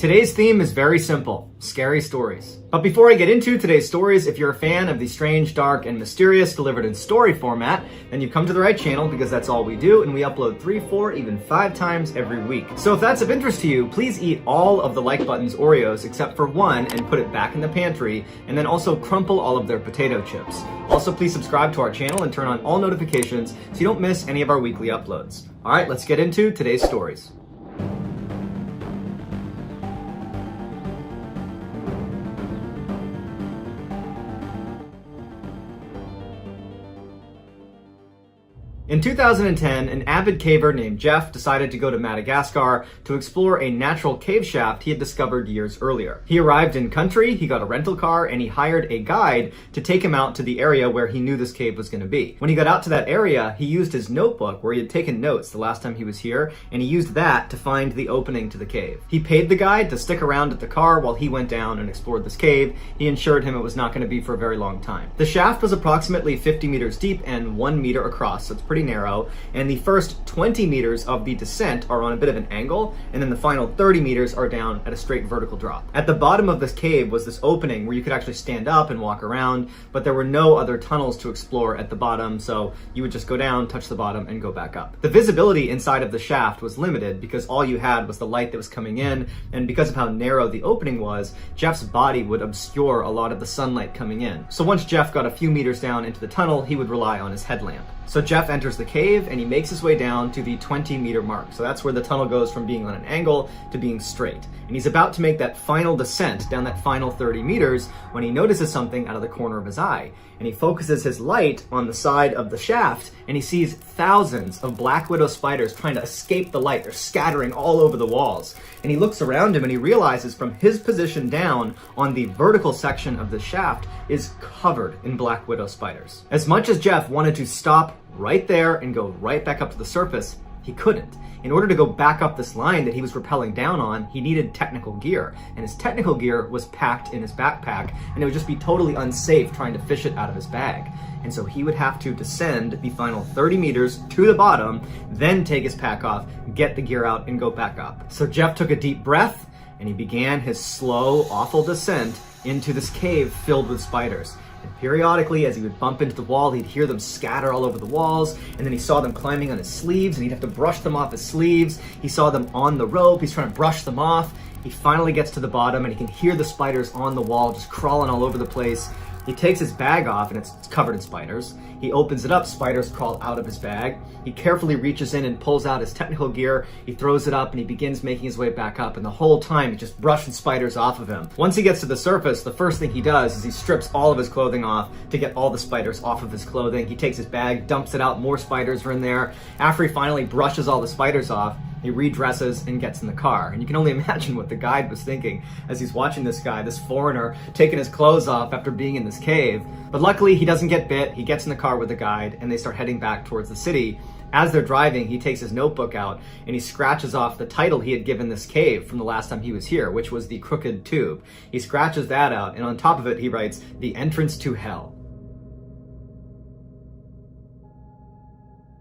Today's theme is very simple, scary stories. But before I get into today's stories, if you're a fan of the strange, dark, and mysterious delivered in story format, then you've come to the right channel because that's all we do, and we upload 3, 4, even 5 times every week. So if that's of interest to you, please eat all of the like button's Oreos except for one and put it back in the pantry, and then also crumple all of their potato chips. Also, please subscribe to our channel and turn on all notifications so you don't miss any of our weekly uploads. All right, let's get into today's stories. In 2010, an avid caver named Jeff decided to go to Madagascar to explore a natural cave shaft he had discovered years earlier. He arrived in country, he got a rental car, and he hired a guide to take him out to the area where he knew this cave was going to be. When he got out to that area, he used his notebook where he had taken notes the last time he was here, and he used that to find the opening to the cave. He paid the guide to stick around at the car while he went down and explored this cave. He assured him it was not going to be for a very long time. The shaft was approximately 50 meters deep and 1 meter across, so it's pretty narrow, and the first 20 meters of the descent are on a bit of an angle, and then the final 30 meters are down at a straight vertical drop. At the bottom of this cave was this opening where you could actually stand up and walk around, but there were no other tunnels to explore at the bottom, so you would just go down, touch the bottom, and go back up. The visibility inside of the shaft was limited because all you had was the light that was coming in, and because of how narrow the opening was, Jeff's body would obscure a lot of the sunlight coming in. So once Jeff got a few meters down into the tunnel, he would rely on his headlamp. So Jeff enters the cave and he makes his way down to the 20-meter mark. So that's where the tunnel goes from being on an angle to being straight. And he's about to make that final descent down that final 30 meters when he notices something out of the corner of his eye. And he focuses his light on the side of the shaft and he sees thousands of black widow spiders trying to escape the light. They're scattering all over the walls. And he looks around him and he realizes from his position down on the vertical section of the shaft is covered in black widow spiders. As much as Jeff wanted to stop right there and go right back up to the surface, he couldn't. In order to go back up this line that he was rappelling down on, he needed technical gear, and his technical gear was packed in his backpack, and it would just be totally unsafe trying to fish it out of his bag. And so he would have to descend the final 30 meters to the bottom, then take his pack off, get the gear out, and go back up. So Jeff took a deep breath, and he began his slow, awful descent into this cave filled with spiders. And periodically, as he would bump into the wall, he'd hear them scatter all over the walls, and then he saw them climbing on his sleeves, and he'd have to brush them off his sleeves. He saw them on the rope, he's trying to brush them off. He finally gets to the bottom, and he can hear the spiders on the wall just crawling all over the place. He takes his bag off, and it's covered in spiders. He opens it up, spiders crawl out of his bag. He carefully reaches in and pulls out his technical gear. He throws it up, and he begins making his way back up, and the whole time, he's just brushing spiders off of him. Once he gets to the surface, the first thing he does is he strips all of his clothing off to get all the spiders off of his clothing. He takes his bag, dumps it out, more spiders are in there. After he finally brushes all the spiders off, he redresses and gets in the car. And you can only imagine what the guide was thinking as he's watching this guy, this foreigner, taking his clothes off after being in this cave. But luckily, he doesn't get bit. He gets in the car with the guide, and they start heading back towards the city. As they're driving, he takes his notebook out, and he scratches off the title he had given this cave from the last time he was here, which was the Crooked Tube. He scratches that out, and on top of it, he writes, "The Entrance to Hell."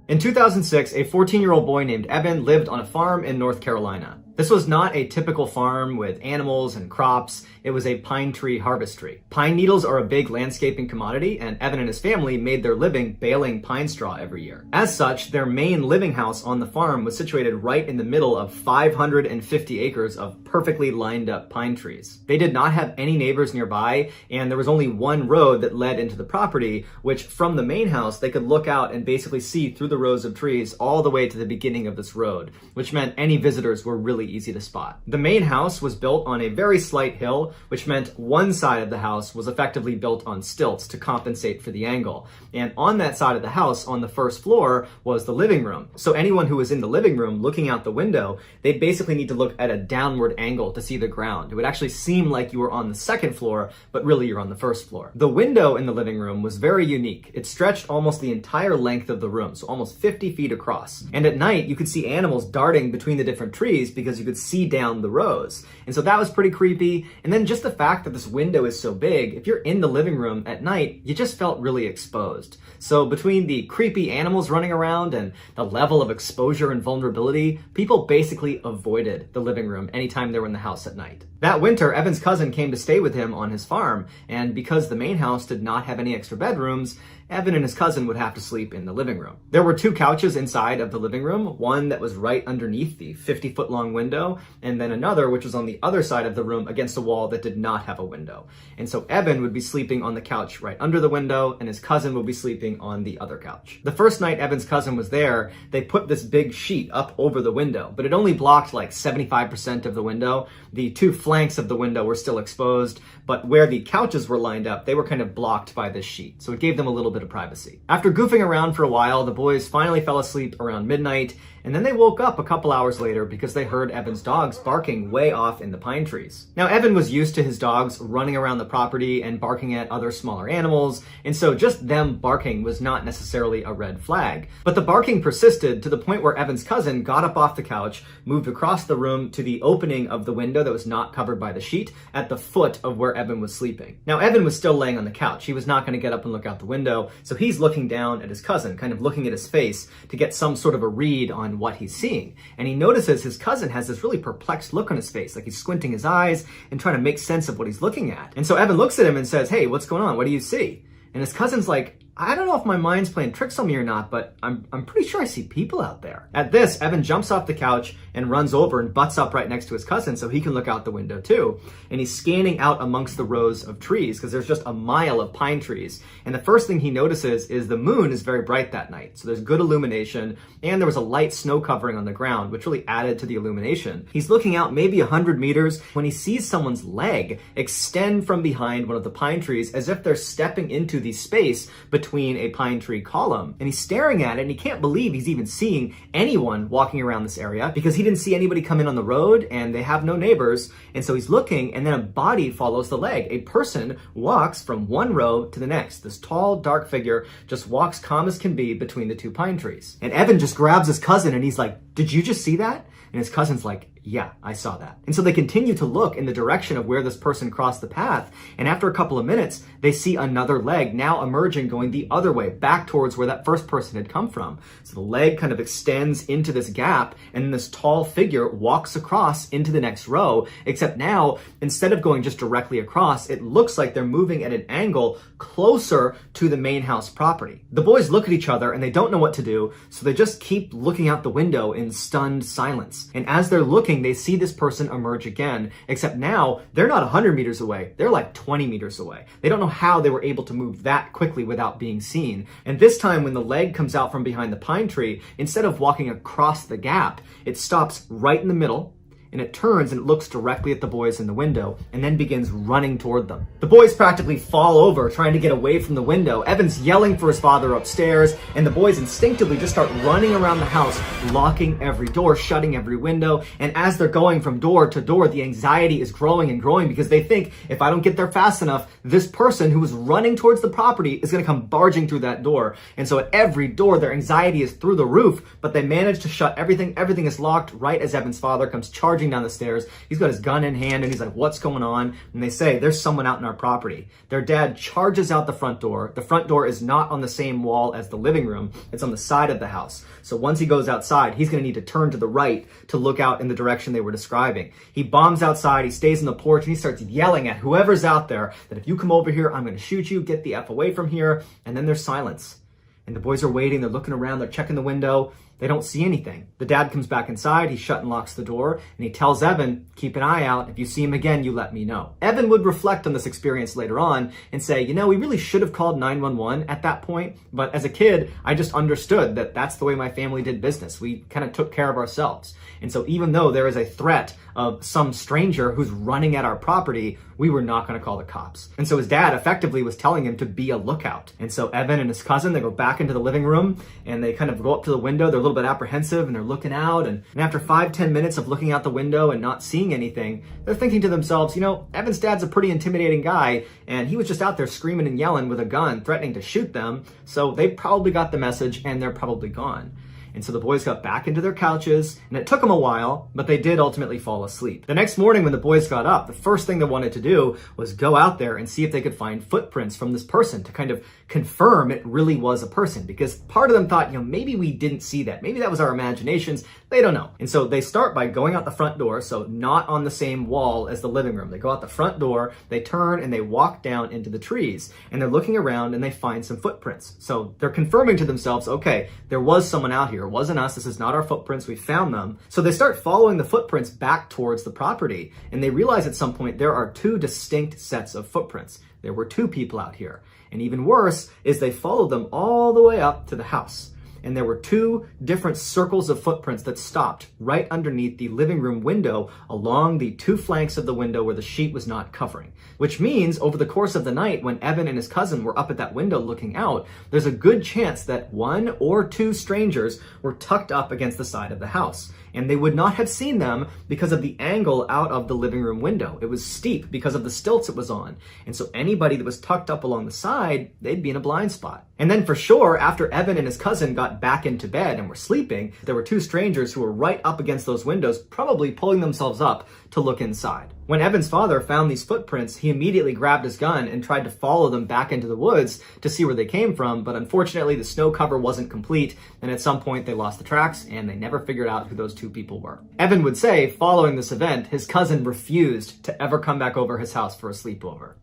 In 2006, a 14-year-old boy named Evan lived on a farm in North Carolina. This was not a typical farm with animals and crops. It was a pine tree harvestry. Pine needles are a big landscaping commodity, and Evan and his family made their living baling pine straw every year. As such, their main living house on the farm was situated right in the middle of 550 acres of perfectly lined up pine trees. They did not have any neighbors nearby, and there was only one road that led into the property, which from the main house, they could look out and basically see through the rows of trees all the way to the beginning of this road, which meant any visitors were really easy to spot. The main house was built on a very slight hill, which meant one side of the house was effectively built on stilts to compensate for the angle. And on that side of the house, on the first floor, was the living room. So anyone who was in the living room looking out the window, they'd basically need to look at a downward angle to see the ground. It would actually seem like you were on the second floor, but really you're on the first floor. The window in the living room was very unique. It stretched almost the entire length of the room, so almost 50 feet across. And at night, you could see animals darting between the different trees because you could see down the rows. And so that was pretty creepy. And then just the fact that this window is so big, if you're in the living room at night, you just felt really exposed. So between the creepy animals running around and the level of exposure and vulnerability, people basically avoided the living room anytime they were in the house at night. That winter, Evan's cousin came to stay with him on his farm, and because the main house did not have any extra bedrooms, Evan and his cousin would have to sleep in the living room. There were 2 couches inside of the living room, one that was right underneath the 50-foot long window, and then another which was on the other side of the room against a wall that did not have a window. And so Evan would be sleeping on the couch right under the window, and his cousin would be sleeping on the other couch. The first night Evan's cousin was there, they put this big sheet up over the window, but it only blocked like 75% of the window. The 2 flanks of the window were still exposed, but where the couches were lined up, they were kind of blocked by this sheet. So it gave them a little bit of privacy. After goofing around for a while, the boys finally fell asleep around midnight, and then they woke up a couple hours later because they heard Evan's dogs barking way off in the pine trees. Now, Evan was used to his dogs running around the property and barking at other smaller animals, and so just them barking was not necessarily a red flag. But the barking persisted to the point where Evan's cousin got up off the couch, moved across the room to the opening of the window that was not covered by the sheet at the foot of where Evan was sleeping. Now, Evan was still laying on the couch. He was not going to get up and look out the window, so he's looking down at his cousin, kind of looking at his face to get some sort of a read on what he's seeing. And he notices his cousin has this really perplexed look on his face, like he's squinting his eyes and trying to make sense of what he's looking at. And so Evan looks at him and says, "Hey, what's going on? What do you see?" And his cousin's like, "I don't know if my mind's playing tricks on me or not, but I'm pretty sure I see people out there." At this, Evan jumps off the couch and runs over and butts up right next to his cousin so he can look out the window too. And he's scanning out amongst the rows of trees because there's just a mile of pine trees. And the first thing he notices is the moon is very bright that night. So there's good illumination, and there was a light snow covering on the ground, which really added to the illumination. He's looking out maybe 100 meters when he sees someone's leg extend from behind one of the pine trees as if they're stepping into the space between a pine tree column. And he's staring at it, and he can't believe he's even seeing anyone walking around this area because he didn't see anybody come in on the road and they have no neighbors. And so he's looking, and then a body follows the leg. A person walks from one row to the next. This tall, dark figure just walks calm as can be between the 2 pine trees. And Evan just grabs his cousin and he's like, "Did you just see that?" And his cousin's like, "Yeah, I saw that." And so they continue to look in the direction of where this person crossed the path. And after a couple of minutes, they see another leg now emerging, going the other way, back towards where that first person had come from. So the leg kind of extends into this gap, and then this tall figure walks across into the next row, except now, instead of going just directly across, it looks like they're moving at an angle closer to the main house property. The boys look at each other and they don't know what to do, so they just keep looking out the window in stunned silence. And as they're looking, they see this person emerge again, except now they're not 100 meters away, they're like 20 meters away. They don't know how they were able to move that quickly without being seen. And this time when the leg comes out from behind the pine tree, instead of walking across the gap, it stops right in the middle, and it turns and it looks directly at the boys in the window and then begins running toward them. The boys practically fall over trying to get away from the window. Evan's yelling for his father upstairs, and the boys instinctively just start running around the house, locking every door, shutting every window. And as they're going from door to door, the anxiety is growing and growing because they think, if I don't get there fast enough, this person who was running towards the property is going to come barging through that door. And so at every door, their anxiety is through the roof, but they manage to shut everything. Everything is locked right as Evan's father comes charging down the stairs. He's got his gun in hand and he's like, "What's going on?" And they say, "There's someone out in our property." Their dad charges out the front door. The front door is not on the same wall as the living room. It's on the side of the house. So once he goes outside, he's going to need to turn to the right to look out in the direction they were describing. He bombs outside, he stays on the porch, and he starts yelling at whoever's out there that if you come over here, I'm going to shoot you, get the F away from here. And then there's silence. And the boys are waiting, they're looking around, they're checking the window. They don't see anything. The dad comes back inside, he shut and locks the door, and he tells Evan, "Keep an eye out. If you see him again, you let me know." Evan would reflect on this experience later on and say, we really should have called 911 at that point, but as a kid, I just understood that that's the way my family did business. We kind of took care of ourselves. And so even though there is a threat of some stranger who's running at our property, we were not going to call the cops. And so his dad effectively was telling him to be a lookout. And so Evan and his cousin, they go back into the living room and they kind of go up to the window. They're a little bit apprehensive and they're looking out. And after 5-10 minutes of looking out the window and not seeing anything, they're thinking to themselves, Evan's dad's a pretty intimidating guy, and he was just out there screaming and yelling with a gun, threatening to shoot them. So they probably got the message and they're probably gone. And so the boys got back into their couches, and it took them a while, but they did ultimately fall asleep. The next morning when the boys got up, the first thing they wanted to do was go out there and see if they could find footprints from this person to kind of confirm it really was a person, because part of them thought, maybe we didn't see that. Maybe that was our imaginations. They don't know. And so they start by going out the front door, so not on the same wall as the living room. They go out the front door, they turn, and they walk down into the trees. And they're looking around, and they find some footprints. So they're confirming to themselves, okay, there was someone out here. It wasn't us. This is not our footprints. We found them. So they start following the footprints back towards the property. And they realize at some point there are two distinct sets of footprints. There were two people out here. And even worse is they followed them all the way up to the house. And there were two different circles of footprints that stopped right underneath the living room window along the two flanks of the window where the sheet was not covering. Which means over the course of the night, when Evan and his cousin were up at that window looking out, there's a good chance that one or two strangers were tucked up against the side of the house. And they would not have seen them because of the angle out of the living room window. It was steep because of the stilts it was on. And so anybody that was tucked up along the side, they'd be in a blind spot. And then for sure, after Evan and his cousin got back into bed and were sleeping, there were two strangers who were right up against those windows, probably pulling themselves up to look inside. When Evan's father found these footprints, he immediately grabbed his gun and tried to follow them back into the woods to see where they came from, but unfortunately the snow cover wasn't complete, and at some point they lost the tracks and they never figured out who those two people were. Evan would say, following this event, his cousin refused to ever come back over his house for a sleepover.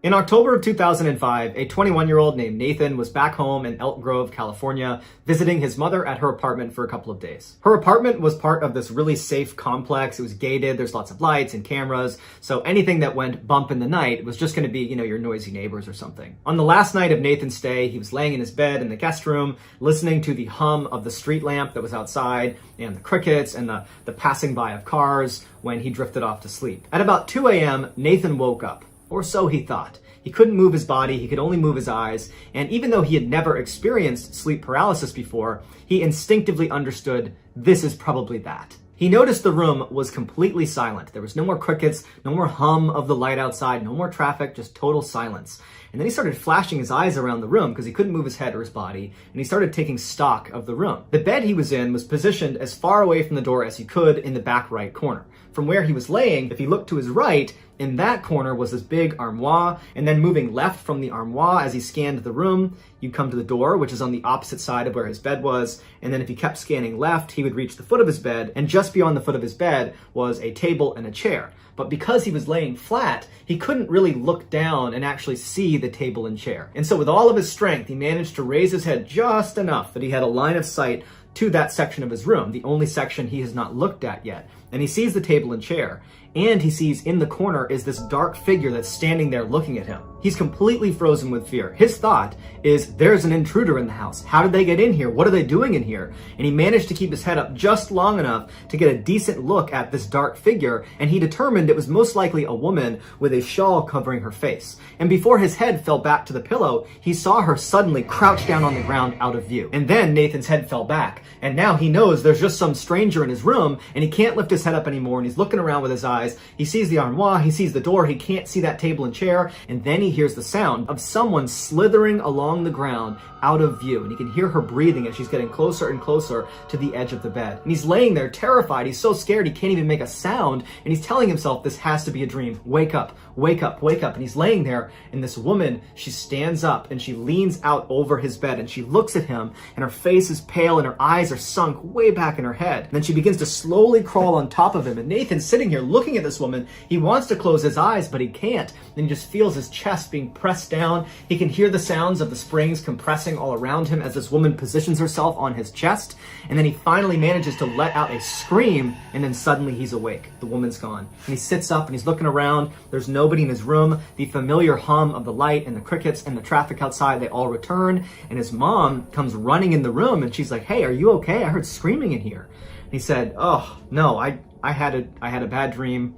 In October of 2005, a 21-year-old named Nathan was back home in Elk Grove, California, visiting his mother at her apartment for a couple of days. Her apartment was part of this really safe complex. It was gated. There's lots of lights and cameras. So anything that went bump in the night was just going to be, your noisy neighbors or something. On the last night of Nathan's stay, he was laying in his bed in the guest room, listening to the hum of the street lamp that was outside and the crickets and the passing by of cars when he drifted off to sleep. At about 2 a.m., Nathan woke up. Or so he thought. He couldn't move his body, he could only move his eyes, and even though he had never experienced sleep paralysis before, he instinctively understood this is probably that. He noticed the room was completely silent. There was no more crickets, no more hum of the light outside, no more traffic, just total silence. And then he started flashing his eyes around the room because he couldn't move his head or his body, and he started taking stock of the room. The bed he was in was positioned as far away from the door as he could in the back right corner. From where he was laying, if he looked to his right, in that corner was this big armoire, and then moving left from the armoire as he scanned the room, you'd come to the door, which is on the opposite side of where his bed was, and then if he kept scanning left, he would reach the foot of his bed, and just beyond the foot of his bed was a table and a chair. But because he was laying flat, he couldn't really look down and actually see the table and chair. And so with all of his strength, he managed to raise his head just enough that he had a line of sight to that section of his room, the only section he has not looked at yet. And he sees the table and chair, and he sees in the corner is this dark figure that's standing there looking at him. He's completely frozen with fear. His thought is, there's an intruder in the house. How did they get in here? What are they doing in here? And he managed to keep his head up just long enough to get a decent look at this dark figure, and he determined it was most likely a woman with a shawl covering her face. And before his head fell back to the pillow, he saw her suddenly crouch down on the ground out of view. And then Nathan's head fell back, and now he knows there's just some stranger in his room, and he can't lift his head up anymore, and he's looking around with his eyes. He sees the armoire, he sees the door, he can't see that table and chair, and then he hears the sound of someone slithering along the ground out of view, and he can hear her breathing as she's getting closer and closer to the edge of the bed. And he's laying there terrified. He's so scared he can't even make a sound, and he's telling himself this has to be a dream. Wake up, wake up, wake up. And he's laying there, and this woman, she stands up and she leans out over his bed and she looks at him, and her face is pale and her eyes are sunk way back in her head. And then she begins to slowly crawl on top of him, and Nathan's sitting here looking at this woman. He wants to close his eyes, but he can't. Then he just feels his chest being pressed down. He can hear the sounds of the springs compressing all around him as this woman positions herself on his chest. And then he finally manages to let out a scream, and then suddenly he's awake. The woman's gone. And he sits up and he's looking around. There's nobody in his room. The familiar hum of the light and the crickets and the traffic outside, they all return. And his mom comes running in the room and she's like, "Hey, are you okay? I heard screaming in here." And he said, "Oh, no, I had a bad dream.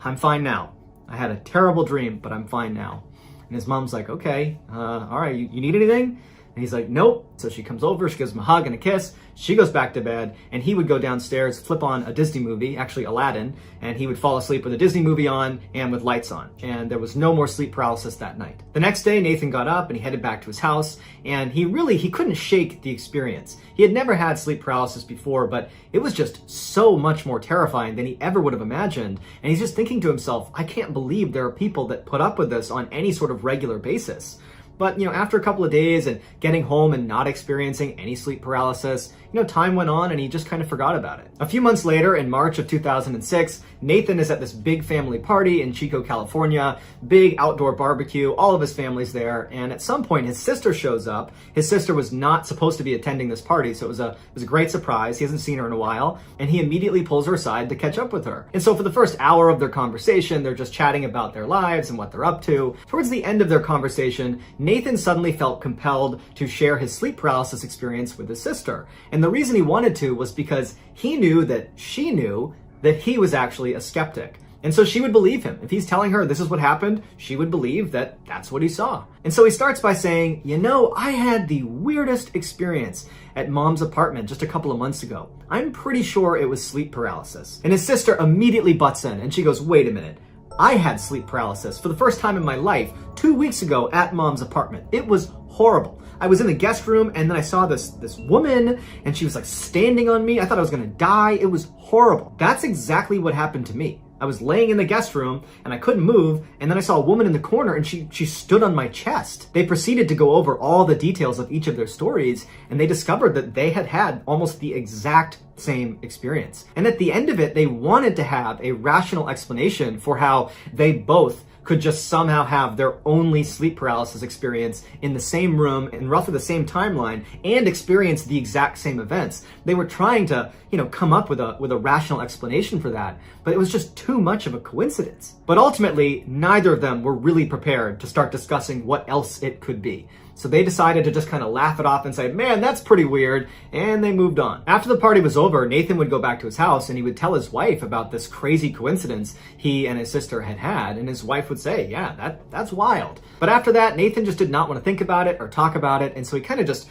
I'm fine now. I had a terrible dream, but I'm fine now." And his mom's like, "Okay, all right, you need anything?" And he's like, nope. So she comes over, she gives him a hug and a kiss. She goes back to bed, and he would go downstairs, flip on a Disney movie, actually Aladdin, and he would fall asleep with a Disney movie on and with lights on. And there was no more sleep paralysis that night. The next day, Nathan got up and he headed back to his house, and he couldn't shake the experience. He had never had sleep paralysis before, but it was just so much more terrifying than he ever would have imagined. And he's just thinking to himself, I can't believe there are people that put up with this on any sort of regular basis. But, after a couple of days and getting home and not experiencing any sleep paralysis, time went on and he just kind of forgot about it. A few months later, in March of 2006, Nathan is at this big family party in Chico, California, big outdoor barbecue, all of his family's there, and at some point his sister shows up. His sister was not supposed to be attending this party, so it was a great surprise. He hasn't seen her in a while, and he immediately pulls her aside to catch up with her. And so for the first hour of their conversation, they're just chatting about their lives and what they're up to. Towards the end of their conversation, Nathan suddenly felt compelled to share his sleep paralysis experience with his sister. And the reason he wanted to was because he knew that she knew that he was actually a skeptic. And so she would believe him. If he's telling her this is what happened, she would believe that that's what he saw. And so he starts by saying, I had the weirdest experience at Mom's apartment just a couple of months ago. I'm pretty sure it was sleep paralysis. And his sister immediately butts in and she goes, wait a minute. I had sleep paralysis for the first time in my life 2 weeks ago at Mom's apartment. It was horrible. I was in the guest room and then I saw this woman and she was like standing on me. I thought I was gonna die. It was horrible. That's exactly what happened to me. I was laying in the guest room and I couldn't move, and then I saw a woman in the corner and she stood on my chest. They proceeded to go over all the details of each of their stories, and they discovered that they had had almost the exact same experience. And at the end of it, they wanted to have a rational explanation for how they both could just somehow have their only sleep paralysis experience in the same room in roughly the same timeline and experience the exact same events. They were trying to, come up with a rational explanation for that, but it was just too much of a coincidence. But ultimately, neither of them were really prepared to start discussing what else it could be. So they decided to just kind of laugh it off and say, man, that's pretty weird, and they moved on. After the party was over, Nathan would go back to his house and he would tell his wife about this crazy coincidence he and his sister had, and his wife would say, yeah, that's wild. But after that, Nathan just did not want to think about it or talk about it, and so he kind of just,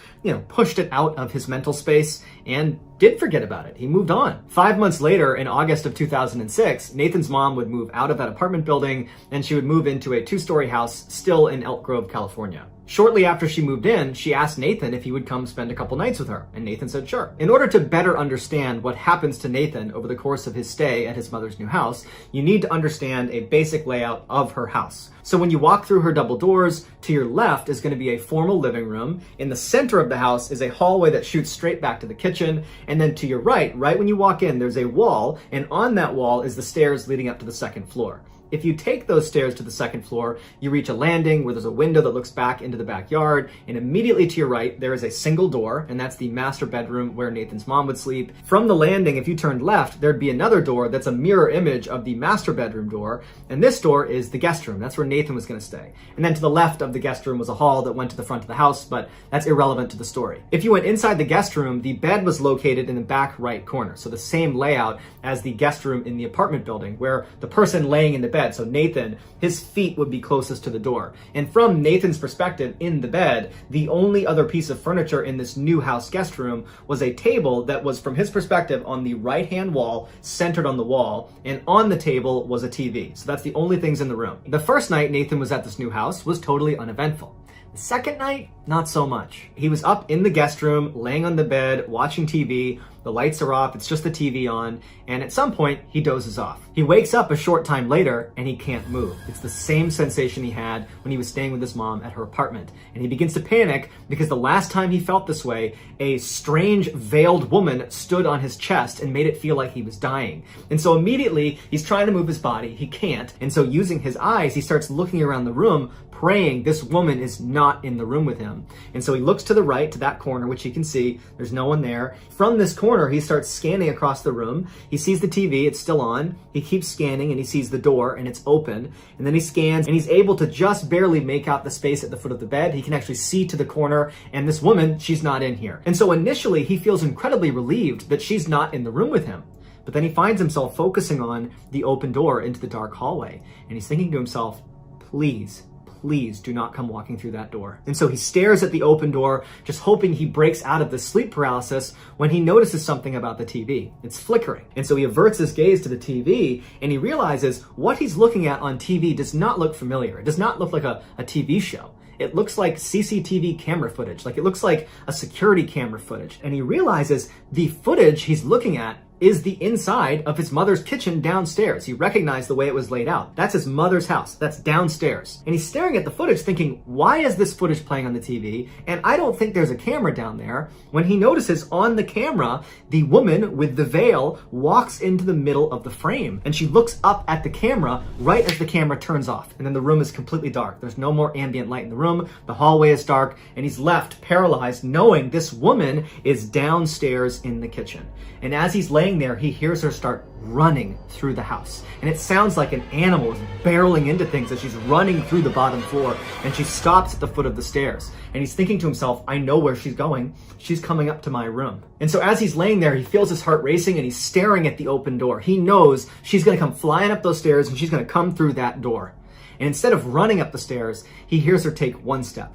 pushed it out of his mental space and did forget about it. He moved on. 5 months later, in August of 2006, Nathan's mom would move out of that apartment building and she would move into a 2-story house still in Elk Grove, California. Shortly after she moved in, she asked Nathan if he would come spend a couple nights with her, and Nathan said sure. In order to better understand what happens to Nathan over the course of his stay at his mother's new house, you need to understand a basic layout of her house. So when you walk through her double doors, to your left is going to be a formal living room. In the center of the house is a hallway that shoots straight back to the kitchen. And then to your right when you walk in, there's a wall, and on that wall is the stairs leading up to the second floor. If you take those stairs to the second floor, you reach a landing where there's a window that looks back into the backyard, and immediately to your right, there is a single door, and that's the master bedroom where Nathan's mom would sleep. From the landing, if you turned left, there'd be another door that's a mirror image of the master bedroom door, and this door is the guest room. That's where Nathan was going to stay. And then to the left of the guest room was a hall that went to the front of the house, but that's irrelevant to the story. If you went inside the guest room, the bed was located in the back right corner, so the same layout as the guest room in the apartment building, where the person laying in the bed, so Nathan, his feet would be closest to the door. And from Nathan's perspective in the bed, the only other piece of furniture in this new house guest room was a table that was, from his perspective, on the right-hand wall, centered on the wall, and on the table was a TV. So that's the only things in the room. The first night Nathan was at this new house was totally uneventful. The second night, not so much. He was up in the guest room, laying on the bed, watching TV. The lights are off, it's just the TV on, and at some point, he dozes off. He wakes up a short time later, and he can't move. It's the same sensation he had when he was staying with his mom at her apartment. And he begins to panic because the last time he felt this way, a strange, veiled woman stood on his chest and made it feel like he was dying. And so immediately, he's trying to move his body, he can't, and so using his eyes, he starts looking around the room, praying this woman is not in the room with him. And so he looks to the right, to that corner, which he can see, there's no one there. From this corner, he starts scanning across the room. He sees the TV, it's still on. He keeps scanning and he sees the door and it's open. And then he scans and he's able to just barely make out the space at the foot of the bed. He can actually see to the corner, and this woman, she's not in here. And so initially he feels incredibly relieved that she's not in the room with him. But then he finds himself focusing on the open door into the dark hallway. And he's thinking to himself, please please do not come walking through that door. And so he stares at the open door, just hoping he breaks out of the sleep paralysis when he notices something about the TV. It's flickering. And so he averts his gaze to the TV and he realizes what he's looking at on TV does not look familiar. It does not look like a TV show. It looks like CCTV camera footage. Like it looks like a security camera footage. And he realizes the footage he's looking at is the inside of his mother's kitchen downstairs. He recognized the way it was laid out. That's his mother's house. That's downstairs. And he's staring at the footage thinking, why is this footage playing on the TV? And I don't think there's a camera down there. When he notices on the camera, the woman with the veil walks into the middle of the frame. And she looks up at the camera right as the camera turns off. And then the room is completely dark. There's no more ambient light in the room. The hallway is dark. And he's left paralyzed knowing this woman is downstairs in the kitchen. And as he's laying there, he hears her start running through the house. And it sounds like an animal is barreling into things as she's running through the bottom floor. And she stops at the foot of the stairs. And he's thinking to himself, I know where she's going. She's coming up to my room. And so as he's laying there, he feels his heart racing and he's staring at the open door. He knows she's going to come flying up those stairs and she's going to come through that door. And instead of running up the stairs, he hears her take one step.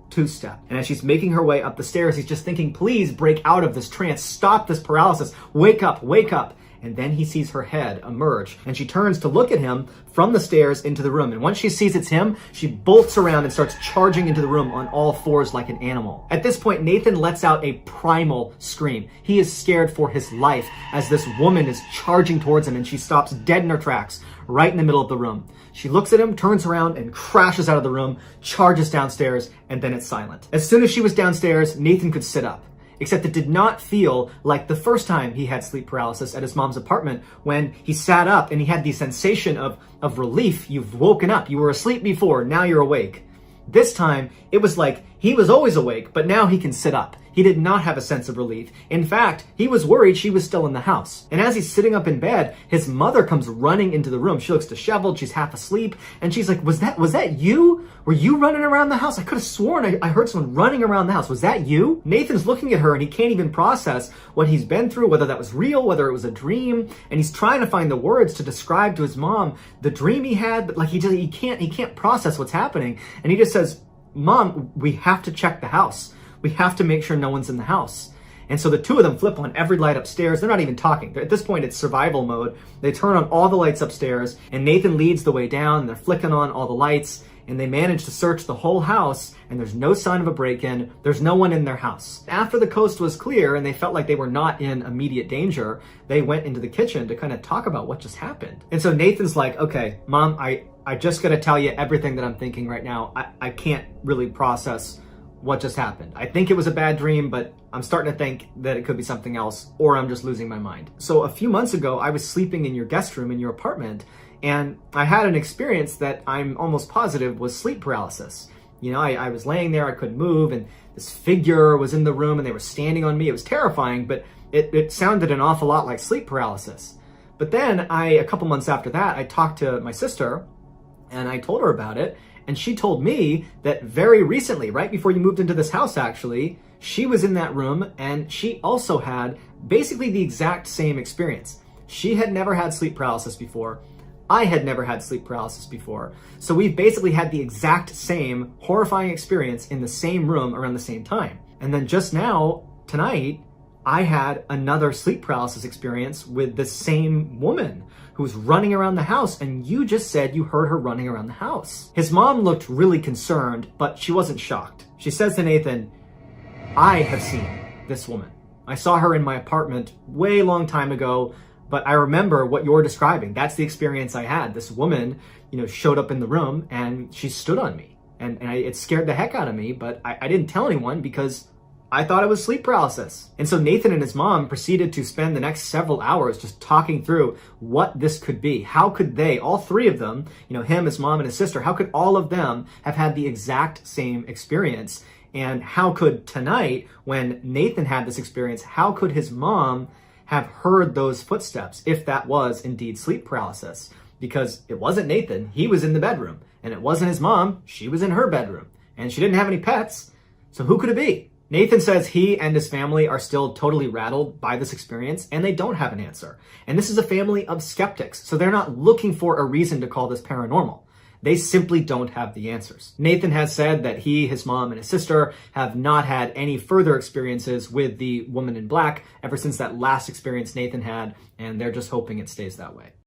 Two-step. And as she's making her way up the stairs, he's just thinking, please break out of this trance. Stop this paralysis. Wake up, wake up. And then he sees her head emerge and she turns to look at him from the stairs into the room. And once she sees it's him, she bolts around and starts charging into the room on all fours like an animal. At this point, Nathan lets out a primal scream. He is scared for his life as this woman is charging towards him and she stops dead in her tracks right in the middle of the room. She looks at him, turns around, and crashes out of the room, charges downstairs, and then it's silent. As soon as she was downstairs, Nathan could sit up. Except it did not feel like the first time he had sleep paralysis at his mom's apartment when he sat up and he had the sensation of relief. You've woken up. You were asleep before. Now you're awake. This time, it was like he was always awake, but now he can sit up. He did not have a sense of relief. In fact, he was worried she was still in the house. And as he's sitting up in bed, his mother comes running into the room. She looks disheveled. She's half asleep. And she's like, was that you? Were you running around the house? I could have sworn I heard someone running around the house. Was that you? Nathan's looking at her and he can't even process what he's been through, whether that was real, whether it was a dream. And he's trying to find the words to describe to his mom the dream he had, but like he can't process what's happening. And he just says, Mom, we have to check the house. We have to make sure no one's in the house. And so the two of them flip on every light upstairs. They're not even talking. At this point, it's survival mode. They turn on all the lights upstairs, and Nathan leads the way down. And they're flicking on all the lights, and they manage to search the whole house, and there's no sign of a break-in. There's no one in their house. After the coast was clear and they felt like they were not in immediate danger, they went into the kitchen to kind of talk about what just happened. And so Nathan's like, okay, Mom, I just got to tell you everything that I'm thinking right now. I can't really process what just happened. I think it was a bad dream, but I'm starting to think that it could be something else, or I'm just losing my mind. So a few months ago, I was sleeping in your guest room in your apartment, and I had an experience that I'm almost positive was sleep paralysis. You know, I was laying there, I couldn't move, and this figure was in the room, and they were standing on me. It was terrifying, but it sounded an awful lot like sleep paralysis. But then a couple months after that, I talked to my sister, and I told her about it, and she told me that very recently, right before you moved into this house actually, she was in that room and she also had basically the exact same experience. She had never had sleep paralysis before. I had never had sleep paralysis before. So we've basically had the exact same horrifying experience in the same room around the same time. And then just now, tonight, I had another sleep paralysis experience with the same woman who was running around the house, and you just said you heard her running around the house. His mom looked really concerned, but she wasn't shocked. She says to Nathan, I have seen this woman. I saw her in my apartment way long time ago, but I remember what you're describing. That's the experience I had. This woman, showed up in the room and she stood on me, and it scared the heck out of me, but I didn't tell anyone because I thought it was sleep paralysis. And so Nathan and his mom proceeded to spend the next several hours just talking through what this could be. How could they, all three of them, him, his mom, and his sister, how could all of them have had the exact same experience? And how could tonight, when Nathan had this experience, how could his mom have heard those footsteps if that was indeed sleep paralysis? Because it wasn't Nathan, he was in the bedroom. And it wasn't his mom, she was in her bedroom. And she didn't have any pets, so who could it be? Nathan says he and his family are still totally rattled by this experience, and they don't have an answer. And this is a family of skeptics, so they're not looking for a reason to call this paranormal. They simply don't have the answers. Nathan has said that he, his mom, and his sister have not had any further experiences with the woman in black ever since that last experience Nathan had, and they're just hoping it stays that way.